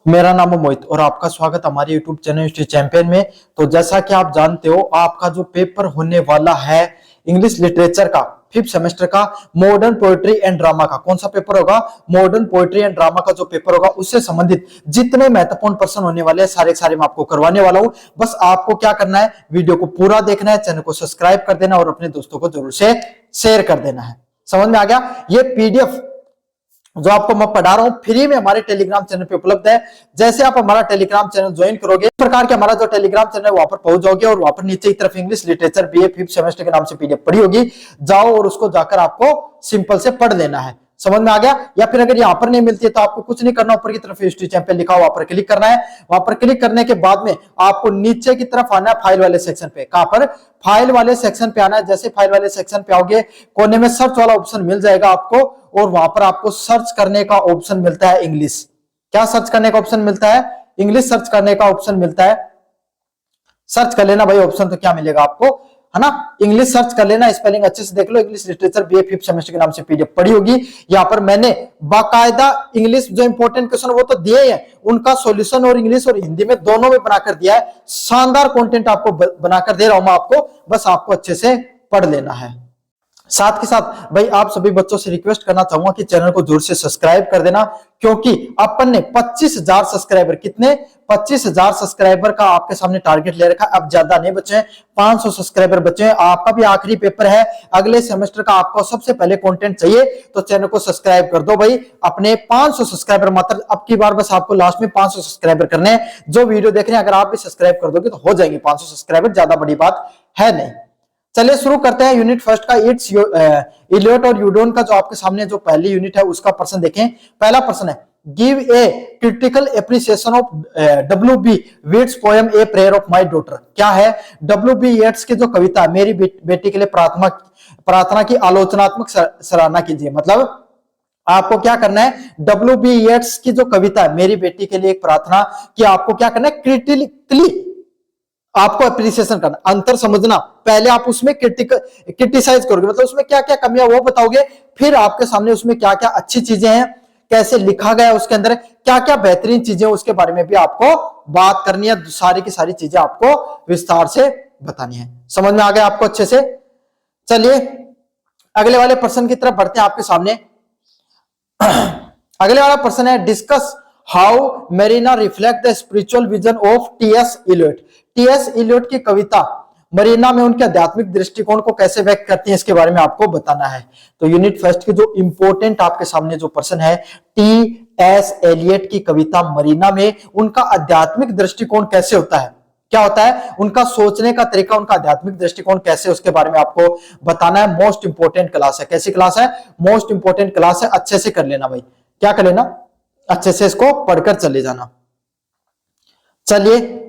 मेरा नाम है मोहित और आपका स्वागत हमारे YouTube चैनल हिस्ट्री चैंपियन में। तो जैसा कि आप जानते हो, आपका जो पेपर होने वाला है इंग्लिश लिटरेचर का 5th सेमेस्टर का मॉडर्न पोएट्री एंड ड्रामा का, कौन सा पेपर होगा? मॉडर्न पोएट्री एंड ड्रामा का जो पेपर होगा उससे संबंधित जितने महत्वपूर्ण प्रश्न होने वाले हैं सारे सारे मैं आपको करवाने वाला हूं। बस आपको क्या करना है, वीडियो को पूरा देखना है, चैनल को सब्सक्राइब कर देना और अपने दोस्तों को जरूर से शेयर कर देना है। समझ में आ गया? ये पीडीएफ जो आपको मैं पढ़ा रहा हूं फ्री में हमारे टेलीग्राम चैनल पे उपलब्ध है। जैसे आप हमारा टेलीग्राम चैनल ज्वाइन करोगे, इस प्रकार के हमारा जो टेलीग्राम चैनल है वहां पर पहुंच जाओगे और वहां पर नीचे की तरफ English literature BA 5th semester के नाम से पीडीएफ पड़ी होगी। जाओ और उसको जाकर आपको सिंपल से पढ़ लेना है। समझ में आ गया? या फिर अगर यहां पर नहीं मिलती है तो आपको कुछ नहीं करना, ऊपर की तरफ हिस्ट्री चैंपियन लिखा वहां पर क्लिक करना है। वहां पर क्लिक करने के बाद में आपको नीचे की तरफ आना है फाइल वाले सेक्शन पे। कहां पर? फाइल वाले सेक्शन पे आना है। जैसे फाइल वाले सेक्शन पे आओगे, कोने में सर्च वाला ऑप्शन मिल जाएगा आपको और वहां पर आपको सर्च करने का ऑप्शन मिलता है इंग्लिश। क्या सर्च करने का ऑप्शन मिलता है? इंग्लिश सर्च करने का ऑप्शन मिलता है। सर्च कर लेना भाई ऑप्शन, तो क्या मिलेगा आपको, है ना? इंग्लिश सर्च कर लेना, स्पेलिंग अच्छे से देख लो। English literature BA 5th semester के नाम से पीडीएफ पड़ी होगी। यहाँ पर मैंने बाकायदा इंग्लिश जो इंपॉर्टेंट क्वेश्चन वो तो दिए हैं, उनका सॉल्यूशन और इंग्लिश और हिंदी में दोनों में बनाकर दिया है। शानदार कंटेंट आपको बनाकर दे रहा हूं मैं आपको, बस आपको अच्छे से पढ़ लेना है। साथ के साथ भाई आप सभी बच्चों से रिक्वेस्ट करना चाहूंगा कि चैनल को जरूर से सब्सक्राइब कर देना, क्योंकि अपन ने 25,000 सब्सक्राइबर, कितने? 25,000 सब्सक्राइबर का आपके सामने टारगेट ले रखा है। अब ज्यादा नहीं बचे हैं, 500 सब्सक्राइबर बचे हैं। आपका भी आखिरी पेपर है, अगले सेमेस्टर का आपको सबसे पहले कंटेंट चाहिए तो चैनल को सब्सक्राइब कर दो भाई। अपने 500 सब्सक्राइबर मात्र अब की बार, बस आपको लास्ट में 500 सब्सक्राइबर करने हैं। जो वीडियो देख रहे हैं अगर आप भी सब्सक्राइब कर दोगे तो हो जाएंगे 500 सब्सक्राइबर, ज्यादा बड़ी बात है नहीं। चलिए शुरू करते हैं यूनिट फर्स्ट का। इट्स इलियट और यूडोन का जो आपके सामने जो पहली यूनिट है उसका प्रश्न देखें। पहला प्रश्न है, give a critical appreciation of W.B. Yeats poem a prayer of my daughter. क्या है? W.B. येट्स की जो कविता है, मेरी बेटी के लिए प्रार्थना की आलोचनात्मक सराहना कीजिए। मतलब आपको क्या करना है, W.B. येट्स की जो कविता है मेरी बेटी के लिए एक प्रार्थना की, आपको क्या करना है, क्रिटिकली आपको अप्रिसिएशन करना, अंतर समझना। पहले आप उसमें क्रिटिसाइज करोगे, मतलब उसमें क्या क्या कमियां वो बताओगे, फिर आपके सामने उसमें क्या क्या अच्छी चीजें हैं, कैसे लिखा गया उसके अंदर क्या क्या बेहतरीन चीजें, उसके बारे में भी आपको बात करनी है। सारी की सारी चीजें आपको विस्तार से बतानी है। समझ में आ गया आपको अच्छे से? चलिए अगले वाले प्रश्न की तरफ बढ़ते हैं आपके सामने। अगले वाला प्रश्न है, discuss how Marina reflect the spiritual vision of T S. Eliot. T S. Eliot की कविता मरीना में उनके आध्यात्मिक दृष्टिकोण को कैसे व्यक्त करती है, इसके बारे में आपको बताना है। तो यूनिट फर्स्ट की जो इंपॉर्टेंट आपके सामने जो प्रश्न है, टी.एस. एलियट की कविता मरीना में उनका आध्यात्मिक दृष्टिकोण कैसे होता है, क्या होता है, उनका सोचने का तरीका, उनका आध्यात्मिक दृष्टिकोण कैसे, उसके बारे में आपको बताना है। मोस्ट इंपोर्टेंट क्लास है। कैसी क्लास है? मोस्ट इंपोर्टेंट क्लास है। अच्छे से कर लेना भाई, क्या कर लेना, अच्छे से इसको पढ़कर चले जाना। चलिए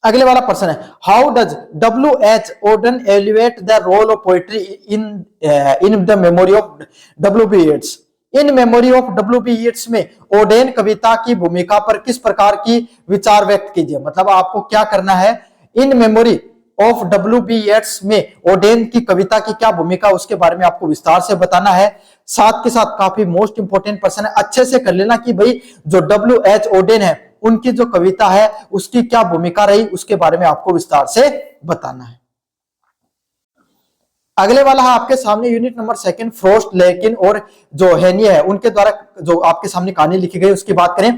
अगले वाला प्रश्न है, how does W.H. Auden elevate the role of poetry in the memory of W.B. Yeats. In memory of W.B. Yeats में ओडेन कविता की भूमिका पर किस प्रकार की विचार व्यक्त कीजिए। मतलब आपको क्या करना है, इन मेमोरी ऑफ W.B. येट्स में ओडेन की कविता की क्या भूमिका, उसके बारे में आपको विस्तार से बताना है। साथ के साथ काफी मोस्ट इंपोर्टेंट प्रश्न है, अच्छे से कर लेना कि भाई जो W.H. ओडेन है उनकी जो कविता है उसकी क्या भूमिका रही, उसके बारे में आपको विस्तार से बताना है। अगले वाला है आपके सामने यूनिट नंबर 2, फ्रोस्ट, लेकिन और जो हेनिये है उनके द्वारा जो आपके सामने कहानी लिखी गई उसकी बात करें।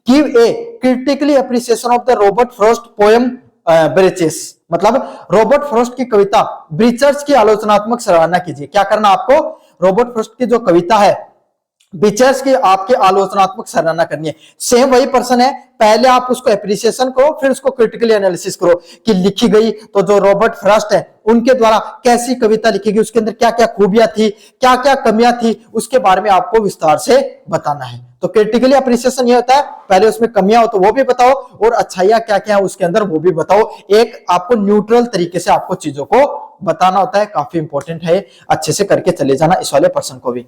Give a critically appreciation of the Robert Frost poem breaches. मतलब रॉबर्ट फ्रॉस्ट की कविता ब्रीचर्स की आलोचनात्मक सराहना कीजिए। क्या करना आपको, रॉबर्ट फ्रॉस्ट की जो कविता है ब्रीचर्स की आपके आलोचनात्मक सराहना करनी है। सेम वही पर्सन है, पहले आप उसको एप्रिसिएशन करो फिर उसको क्रिटिकली एनालिसिस करो कि लिखी गई तो जो रॉबर्ट फ्रॉस्ट है उनके द्वारा कैसी कविता लिखी गई, उसके अंदर क्या क्या खूबियां थी, क्या क्या कमियां थी, उसके बारे में आपको विस्तार से बताना है। तो क्रिटिकली अप्रिसिएशन ये होता है, पहले उसमें कमियां हो तो वो भी बताओ और अच्छाइयां क्या क्या है उसके अंदर वो भी बताओ। एक आपको न्यूट्रल तरीके से आपको चीजों को बताना होता है। काफी इंपॉर्टेंट है, अच्छे से करके चले जाना इस वाले पर्सन को भी।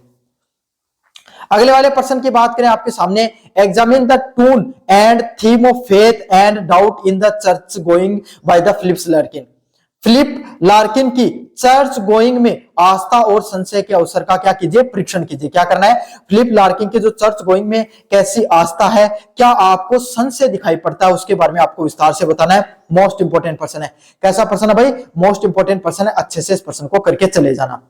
अगले वाले प्रश्न की बात करें आपके सामने, examine the tone and theme of faith and doubt in the church going by the Philips Larkin. Philip Larkin की चर्च गोइंग में आस्था और संशय के अवसर का क्या कीजिए, परीक्षण कीजिए। क्या करना है, फिलिप लार्किन की जो चर्च गोइंग में कैसी आस्था है, क्या आपको संशय दिखाई पड़ता है, उसके बारे में आपको विस्तार से बताना है। मोस्ट इंपोर्टेंट पर्सन है। कैसा पर्सन है भाई, मोस्ट इंपोर्टेंट पर्सन है। अच्छे से इस पर्सन को करके चले जाना।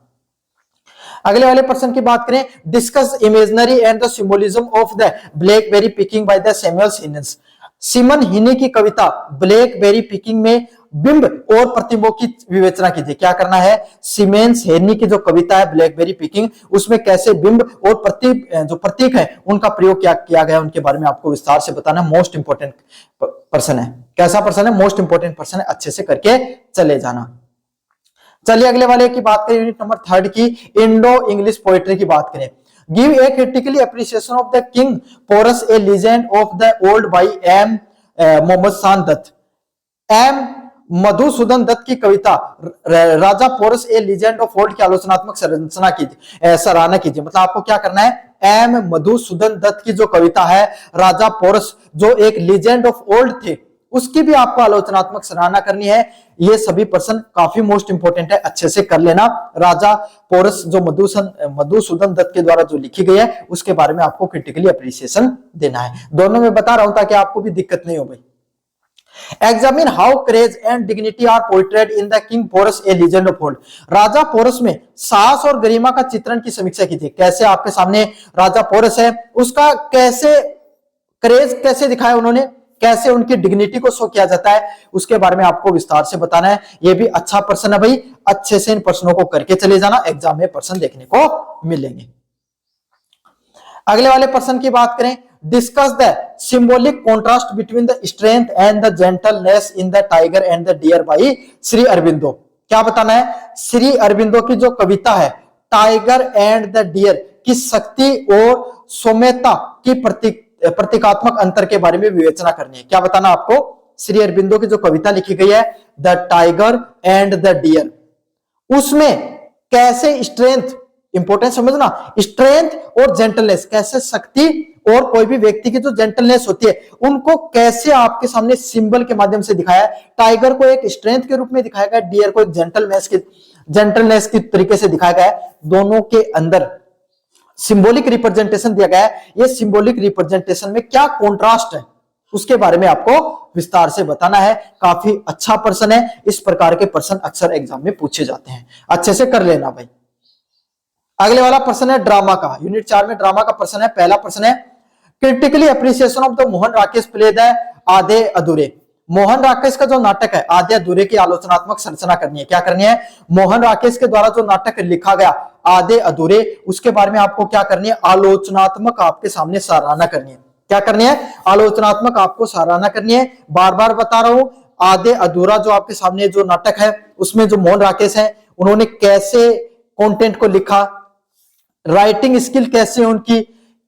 अगले वाले पर्सन की बात करें, discuss imaginary and the symbolism of the blackberry picking by the Samuel Heaney. Seamus Heaney की कविता ब्लैकबेरी पिकिंग में बिंब और प्रतिबिंबों की विवेचना कीजिए। क्या करना है, सीमेंस हेनी की जो कविता है ब्लैकबेरी पिकिंग, उसमें कैसे बिंब और जो प्रतीक है उनका प्रयोग किया गया, उनके बारे में आपको विस्तार से बताना। मोस्ट इंपोर्टेंट पर्सन है। कैसा पर्सन है, मोस्ट इंपोर्टेंट पर्सन है। अच्छे से करके चले जाना। चलिए अगले वाले की बात करें, यूनिट नंबर 3 की इंडो इंग्लिश पोएट्री की बात करें। Give a critically appreciation of the king Porus a legend of the old by M Mohammad Shan Dutt. M Madhusudan Dutt की कविता राजा Porus a legend of old की आलोचनात्मक सराहना कीजिए। मतलब आपको क्या करना है, एम मधुसूदन दत्त की जो कविता है राजा पोरस, जो एक लीजेंड ऑफ ओल्ड थे, उसकी भी आपको आलोचनात्मक सराहना करनी है। ये सभी पर्सन काफी मोस्ट इंपोर्टेंट है, अच्छे से कर लेना। राजा पोरस जो मधुसूदन दत्त के द्वारा जो लिखी गई है, उसके बारे में आपको क्रिटिकली अप्रिसिएशन देना है। दोनों में बता रहा हूं ताकि आपको भी दिक्कत नहीं हो भाई। Examine how courage and dignity are portrayed in the King Porus, a legend of old। राजा पोरस में साहस और गरिमा का चित्रण की समीक्षा कीजिए। कैसे आपके सामने राजा पोरस है, उसका कैसे करेज कैसे दिखाया उन्होंने, कैसे उनकी डिग्निटी को शो किया जाता है, उसके बारे में आपको विस्तार से बताना है। ये भी अच्छा पर्सन है भाई, अच्छे से इन पर्सनों को करके चले जाना, एग्जाम में पर्सन देखने को मिलेंगे। अगले वाले पर्सन की बात करें, discuss the symbolic contrast between the strength and the gentleness in the tiger and the deer by Shri Aurobindo. क्या बताना है, श्री अरविंदो की जो कविता है टाइगर एंड द डियर की शक्ति और सौम्यता की प्रतीकात्मक अंतर के बारे में विवेचना करनी है। क्या बताना आपको, श्री अरविंदो की जो कविता लिखी गई है the tiger and the deer, उसमें कैसे स्ट्रेंथ, इंपोर्टेंस समझना, स्ट्रेंथ और जेंटलनेस, कैसे शक्ति और कोई भी व्यक्ति की जो जेंटलनेस होती है उनको कैसे आपके सामने सिंबल के माध्यम से दिखाया है। टाइगर को एक स्ट्रेंथ के रूप में दिखाया गया, डियर को एक जेंटलनेस की तरीके से दिखाया गया है। दोनों के अंदर सिंबॉलिक रिप्रेजेंटेशन दिया गया है। ये सिंबॉलिक रिप्रेजेंटेशन में क्या कॉन्ट्रास्ट है, उसके बारे में आपको विस्तार से बताना है। काफी अच्छा पर्सन है, इस प्रकार के पर्सन अक्सर एग्जाम में पूछे जाते हैं, अच्छे से कर लेना भाई। अगले वाला पर्सन है ड्रामा का, यूनिट 4 में ड्रामा का पर्सन है। पहला पर्सन है critically appreciation of the Mohan Rakesh play the आधे अधूरे। मोहन राकेश का जो नाटक है आधे अधूरे की आलोचनात्मक संरचना करनी है। क्या करनी है, मोहन राकेश के द्वारा जो नाटक लिखा गया आधे अधूरे, उसके बारे में आपको क्या करनी है, आलोचनात्मक आपके सामने सराहना करनी है। क्या करनी है, आलोचनात्मक आपको सराहना करनी है। बार बार बता रहा हूं, आधे अधूरा जो आपके सामने जो नाटक है उसमें जो मोहन राकेश है उन्होंने कैसे कंटेंट को लिखा, राइटिंग स्किल कैसे उनकी,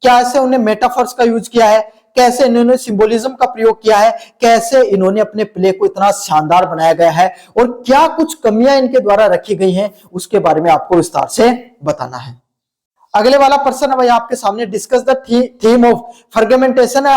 कैसे उन्हें मेटाफर्स का यूज किया है, कैसे इन्होंने सिंबोलिज्म का प्रयोग किया है, कैसे इन्होंने अपने प्ले को इतना शानदार बनाया गया है और क्या कुछ कमियां इनके द्वारा रखी गई हैं, उसके बारे में आपको विस्तार से बताना है। अगले वाला पर्सन है भाई आपके सामने, discuss the theme of fragmentation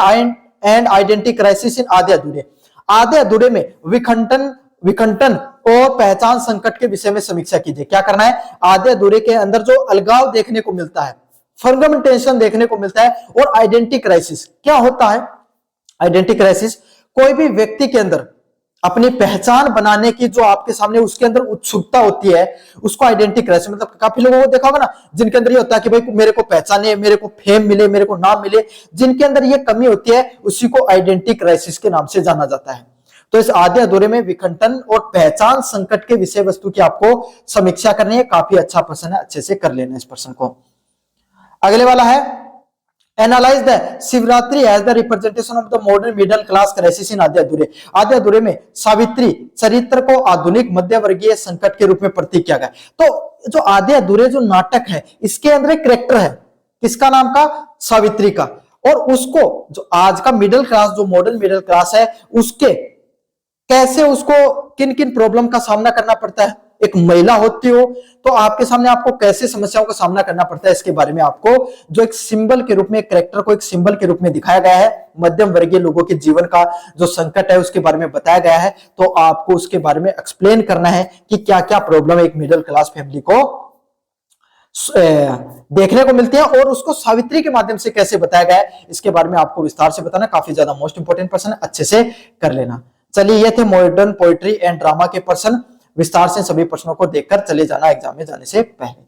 and identity crisis in Aadhe Adhure. आधे अधूरे में विखंडन और पहचान संकट के विषय में समीक्षा कीजिए। क्या करना है, आधे अधूरे के अंदर जो अलगाव देखने को मिलता है, फ्रेगमेंटेशन देखने को मिलता है और आइडेंटिटी क्राइसिस क्या होता है। आइडेंटिटी क्राइसिस कोई भी व्यक्ति के अंदर अपनी पहचान बनाने की जो आपके सामने उसके अंदर उत्सुकता होती है, उसको आइडेंटिटी क्राइसिस, मतलब काफी लोगों को देखा होगा ना जिनके अंदर ये होता है कि भाई मेरे को पहचाने, मेरे को फेम मिले, मेरे को नाम मिले, जिनके अंदर ये कमी होती है उसी को आइडेंटिटी क्राइसिस के नाम से जाना जाता है। तो इस आधे अधूरे में विखंडन और पहचान संकट के विषय वस्तु की आपको समीक्षा करनी है। काफी अच्छा पर्सन है, अच्छे से कर लेना इस पर्सन को। अगले वाला है analyse the Shivratri as the representation of the modern middle class crisis in Aadhe Adhure. आधे अधूरे में सावित्री चरित्र को आधुनिक मध्यवर्गीय संकट के रूप में प्रतीक किया गया। तो जो आधे अधूरे जो नाटक है इसके अंदर एक कैरेक्टर है, किसका नाम का, सावित्री का, और उसको जो आज का मिडिल क्लास जो मॉडर्न मिडिल क्लास है उसके कैसे उसको किन किन प्रॉब्लम का सामना करना पड़ता है, एक महिला होती हो तो आपके सामने आपको कैसे समस्याओं का सामना करना पड़ता है, इसके बारे में आपको जो एक सिंबल के रूप में, एक कैरेक्टर को एक सिंबल के रूप में दिखाया गया है, मध्यम वर्गीय लोगों के जीवन का जो संकट है उसके बारे में बताया गया है। तो आपको उसके बारे में एक्सप्लेन करना है कि क्या क्या प्रॉब्लम एक मिडिल क्लास फैमिली को देखने को मिलते हैं और उसको सावित्री के माध्यम से कैसे बताया गया है, इसके बारे में आपको विस्तार से बताना। काफी ज्यादा मोस्ट इंपोर्टेंट प्रश्न है, अच्छे से कर लेना। चलिए ये थे मॉडर्न पोएट्री एंड ड्रामा के प्रश्न। विस्तार से सभी प्रश्नों को देखकर चले जाना एग्जाम में जाने से पहले।